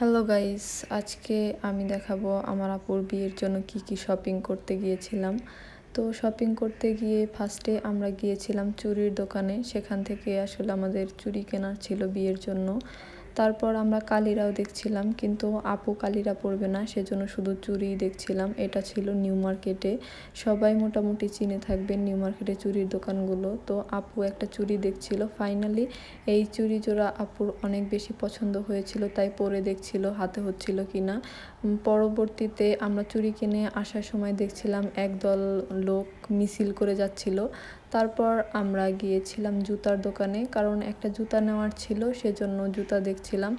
Hello guys, আজকে আমি দেখাবো আমার আপুর বিয়ের জন্য কি কি শপিং করতে গিয়েছিলাম। তো শপিং করতে গিয়ে ফার্স্টে আমরা গিয়েছিলাম চুড়ির দোকানে। সেখান থেকে আসলে আমাদের চুড়ি কেনার ছিল বিয়ের জন্য। তারপর আমরা কালিরাও দেখছিলাম, কিন্তু আপু কালিরা পরবে না, সেজন্য শুধু চুড়িই দেখছিলাম। এটা ছিল নিউ মার্কেটে, সবাই মোটামুটি চিনে থাকবেন নিউ মার্কেটে চুড়ির দোকানগুলো। তো আপু একটা চুড়ি দেখছিল, ফাইনালি এই চুড়ি জোড়া আপুর অনেক বেশি পছন্দ হয়েছিল, তাই পরে দেখছিল হাতে হচ্ছিল কিনা। পরবর্তীতে আমরা চুড়ি কিনে আসার সময় দেখছিলাম একদল লোক মিছিল করে যাচ্ছিল। তারপর আমরা গিয়েছিলাম জুতার দোকানে, কারণ একটা জুতা নেওয়ার ছিল, সেজন্য জুতা দেখছিলাম।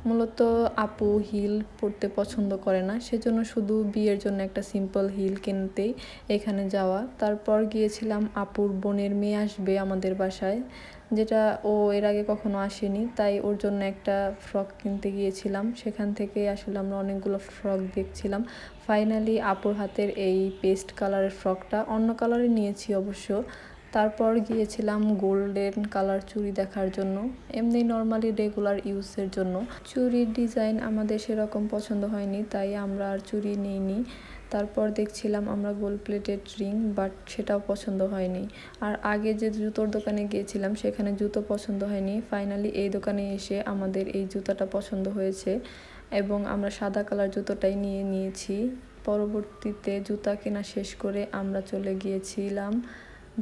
মূলত আপু হিল পরতে পছন্দ করে না, সেজন্য শুধু বিয়ের জন্য একটা সিম্পল হিল কিনতেই এখানে যাওয়া। তারপর গিয়েছিলাম আপুর বোনের মেয়ে আসবে আমাদের বাসায়, যেটা ও এর আগে কখনো আসেনি, তাই ওর জন্য একটা ফ্রক কিনতে গিয়েছিলাম। সেখান থেকে আসলে আমরা অনেকগুলো ফ্রক দেখছিলাম। ফাইনালি আপুর হাতের এই পেস্ট কালারের ফ্রকটা, অন্য কালারে নিয়েছি অবশ্য। তারপর গিয়েছিলাম গোল্ডেন কালার চুড়ি দেখার জন্য, এমনি নর্মালি রেগুলার ইউজের জন্য। চুড়ির ডিজাইন আমাদের সেরকম পছন্দ হয়নি, তাই আমরা আর চুড়ি নিইনি। তারপর দেখছিলাম আমরা গোল্ড প্লেটেড রিং, বাট সেটাও পছন্দ হয়নি। আর আগে যে জুতোর দোকানে গিয়েছিলাম সেখানে জুতো পছন্দ হয়নি, ফাইনালি এই দোকানে এসে আমাদের এই জুতাটা পছন্দ হয়েছে এবং আমরা সাদা কালার জুতোটাই নিয়েছি। পরবর্তীতে জুতা কেনা শেষ করে আমরা চলে গিয়েছিলাম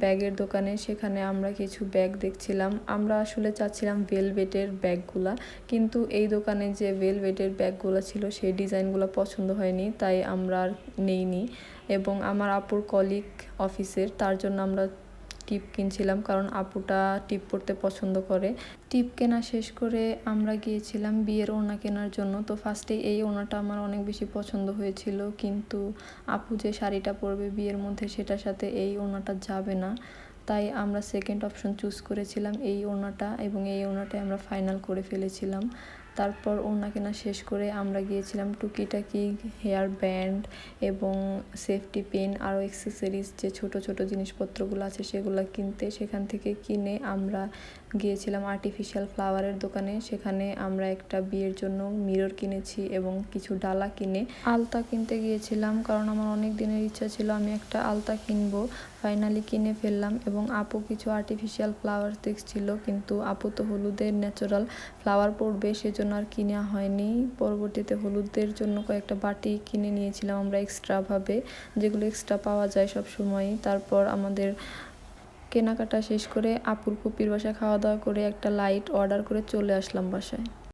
ব্যাগের দোকানে। সেখানে আমরা কিছু ব্যাগ দেখছিলাম। আমরা আসলে চাচ্ছিলাম ভেলভেটের ব্যাগগুলা, কিন্তু এই দোকানে যে ভেলভেটের ব্যাগগুলো ছিল সেই ডিজাইনগুলো পছন্দ হয়নি, তাই আমরা আর নেইনি। এবং আমার আপুর কলিগ অফিসের, তার জন্য আমরা টিপ কিনছিলাম, কারণ আপুটা টিপ পরতে পছন্দ করে। টিপ কেনা শেষ করে আমরা গিয়েছিলাম বিয়ের ওড়না কেনার জন্য। তো ফার্স্টে এই ওড়নাটা আমার অনেক বেশি পছন্দ হয়েছিল, কিন্তু আপু যে শাড়িটা পরবে বিয়ের মধ্যে সেটার সাথে এই ওড়নাটা যাবে না, তাই আমরা সেকেন্ড অপশন চুজ করেছিলাম এই ওড়নাটা, এবং এই ওড়নাটাই আমরা ফাইনাল করে ফেলেছিলাম। তারপর ওড়না কেনা শেষ করে আমরা গিয়েছিলাম টুকিটাকি হেয়ার ব্যান্ড এবং সেফটি পিন, আরও অ্যাক্সেসরিজ যে ছোট ছোট জিনিসপত্রগুলো আছে সেগুলো কিনতে। সেখান থেকে কিনে আমরা গিয়েছিলাম আর্টিফিশিয়াল ফ্লাওয়ারের দোকানে। সেখানে আমরা একটা বিয়ের জন্য মিরর কিনেছি এবং কিছু ডালা কিনে আলতা কিনতে গিয়েছিলাম, কারণ আমার অনেক দিনের ইচ্ছা ছিল আমি একটা আলতা কিনবো। ফাইনালি কিনে ফেললাম। এবং আপু কিছু আর্টিফিশিয়াল ফ্লাওয়ার দেখছিল, কিন্তু আপু তো হলুদের ন্যাচারাল ফ্লাওয়ার পড়বে, সেজন্য আর কিনা হয়নি। পরবর্তীতে হলুদের জন্য কয়েকটা বাটি কিনে নিয়েছিলাম আমরা এক্সট্রাভাবে, যেগুলো এক্সট্রা পাওয়া যায় সব সময়ই। তারপর আমাদের কেনাকাটা শেষ করে আপুর ফুপির বাসায় খাওয়া দাওয়া করে একটা লাইট অর্ডার করে চলে আসলাম বাসায়।